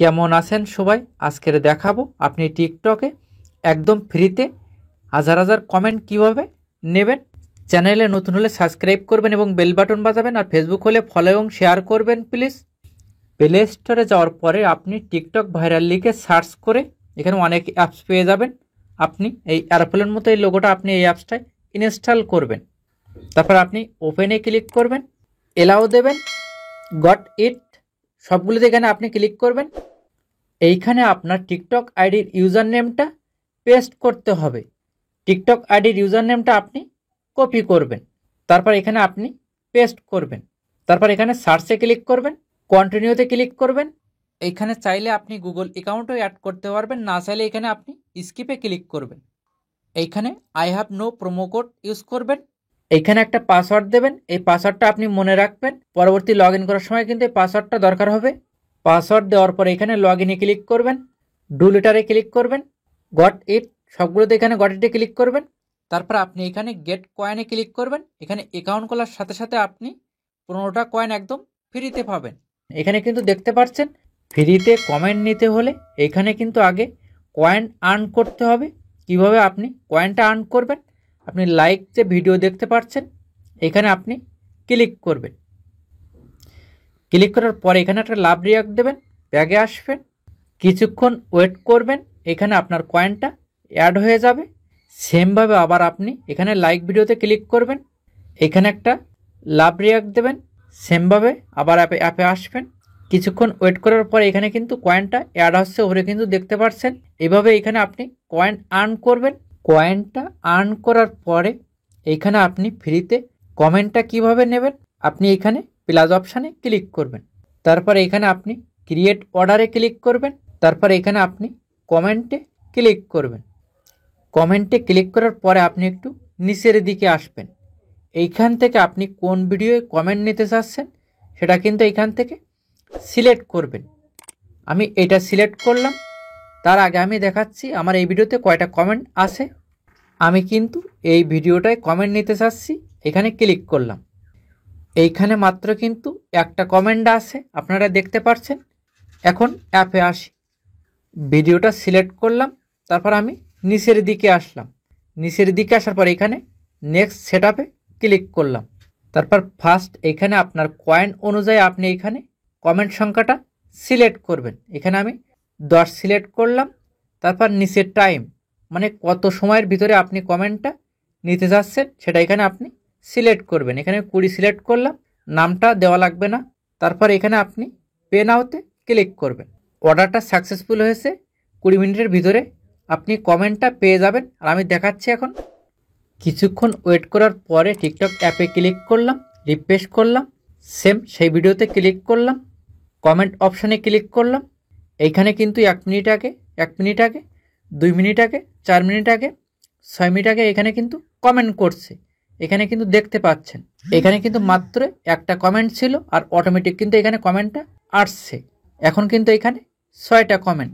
কেমন আছেন সবাই? আজকের দেখাবো আপনি টিকটকে একদম ফ্রিতে হাজার হাজার কমেন্ট কিভাবে নেবেন। চ্যানেলে নতুন হলে সাবস্ক্রাইব করবেন এবং বেল বাটন বাজাবেন, আর ফেসবুক হলে ফলো এবং শেয়ার করবেন প্লিজ। প্লে স্টোরে যাওয়ার পরে আপনি টিকটক ভাইরাল লিখে সার্চ করে এখানে অনেক অ্যাপস পেয়ে যাবেন। আপনি এই এরোপ্লেনের মতো এই লোগোটা আপনি এই অ্যাপসটায় ইনস্টল করবেন। তারপর আপনি ওপেনে ক্লিক করবেন, এলাও দেবেন, গট ইট সবগুলোতে এখানে আপনি ক্লিক করবেন। এইখানে আপনার টিকটক আইডির ইউজার নেমটা পেস্ট করতে হবে। টিকটক আইডির ইউজার নেমটা আপনি কপি করবেন, তারপর এখানে আপনি পেস্ট করবেন। তারপর এখানে সার্চে ক্লিক করবেন, কন্টিনিউতে ক্লিক করবেন। এইখানে চাইলে আপনি গুগল অ্যাকাউন্টও অ্যাড করতে পারবেন, না চাইলে এখানে আপনি স্কিপে ক্লিক করবেন। এইখানে I have no promo code use করবেন। এইখানে একটা পাসওয়ার্ড দেবেন, এই পাসওয়ার্ডটা আপনি মনে রাখবেন, পরবর্তী লগ ইন করার সময় কিন্তু এই পাসওয়ার্ডটা দরকার হবে। পাসওয়ার্ড দেওয়ার পর এখানে লগ ইনে ক্লিক করবেন, ডু লেটারে ক্লিক করবেন, গট ইট সবগুলোতে এখানে গট ইটে ক্লিক করবেন। তারপর আপনি এখানে গেট কয়েনে ক্লিক করবেন। এখানে অ্যাকাউন্ট খোলার সাথে সাথে আপনি 15টা কয়েন একদম ফ্রিতে পাবেন। এখানে কিন্তু দেখতে পাচ্ছেন ফ্রিতে কমেন্ট নিতে হলে এখানে কিন্তু আগে কয়েন আর্ন করতে হবে। কিভাবে আপনি কয়েনটা আর্ন করবেন, আপনি লাইক যে ভিডিও দেখতে পাচ্ছেন এখানে আপনি ক্লিক করবেন। ক্লিক করার পরে এখানে একটা লাভ রিয়াক্ট দেবেন, ব্যাগে আসবেন, কিছুক্ষণ ওয়েট করবেন, এখানে আপনার কয়েনটা অ্যাড হয়ে যাবে। সেমভাবে আবার আপনি এখানে লাইক ভিডিওতে ক্লিক করবেন, এখানে একটা লাভ রিয়াক্ট দেবেন, সেমভাবে আবার অ্যাপে আসবেন, কিছুক্ষণ ওয়েট করার পরে এখানে কিন্তু কয়েনটা অ্যাড হচ্ছে ওপরে কিন্তু দেখতে পাচ্ছেন। এভাবে এখানে আপনি কয়েন আর্ন করবেন। কয়েনটা আর্ন করার পরে এখানে আপনি ফ্রিতে কমেন্টটা কিভাবে নেবেন, আপনি এখানে প্লাস অপশানে ক্লিক করবেন। তারপর এখানে আপনি ক্রিয়েট অর্ডারে ক্লিক করবেন। তারপর এখানে আপনি কমেন্টে ক্লিক করবেন। কমেন্টে ক্লিক করার পরে আপনি একটু নিচের দিকে আসবেন। এইখান থেকে আপনি কোন ভিডিওয়ে কমেন্ট নিতে চাচ্ছেন সেটা কিন্তু এইখান থেকে সিলেক্ট করবেন। আমি এটা সিলেক্ট করলাম। তার আগে আমি দেখাচ্ছি আমার এই ভিডিওতে কয়টা কমেন্ট আছে। আমি কিন্তু এই ভিডিওটায় কমেন্ট নিতে চাচ্ছি, এখানে ক্লিক করলাম। এইখানে মাত্র কিন্তু একটা কমেন্ট আছে, আপনারা দেখতে পাচ্ছেন। এখন অ্যাপে আসি, ভিডিওটা সিলেক্ট করলাম, তারপর আমি নিচের দিকে আসলাম। নিচের দিকে আসার পর এখানে নেক্সট সেটআপে ক্লিক করলাম। তারপর ফার্স্ট এখানে আপনার কয়েন অনুযায়ী আপনি এখানে কমেন্ট সংখ্যাটা সিলেক্ট করবেন। এখানে আমি 10 সিলেক্ট করলাম। তারপর নিচের টাইম মানে কত সময়ের ভিতরে আপনি কমেন্টটা নিতে যাচ্ছেন সেটা এখানে আপনি সিলেক্ট করবেন। এখানে 20 সিলেক্ট করলাম, নামটা দেওয়া লাগবে না। তারপর এখানে আপনি পে নাওতে ক্লিক করবেন। অর্ডারটা সাকসেসফুল হয়েছে, 20 মিনিটের ভিতরে আপনি কমেন্টটা পেয়ে যাবেন। আর আমি দেখাচ্ছি এখন। কিছুক্ষণ ওয়েট করার পরে টিকটক অ্যাপে ক্লিক করলাম, রিফ্রেশ করলাম, সেম সেই ভিডিওতে ক্লিক করলাম, কমেন্ট অপশানে ক্লিক করলাম। এইখানে কিন্তু 1 মিনিট আগে, 1 মিনিট আগে, 2 মিনিট আগে, 4 মিনিট আগে, 6 মিনিট আগে এখানে কিন্তু কমেন্ট করছে। এখানে কিন্তু দেখতে পাচ্ছেন এখানে কিন্তু মাত্র একটা কমেন্ট ছিল, আর অটোমেটিক কিন্তু এখানে কমেন্টটা আসছে। এখন কিন্তু এখানে 6টা কমেন্ট।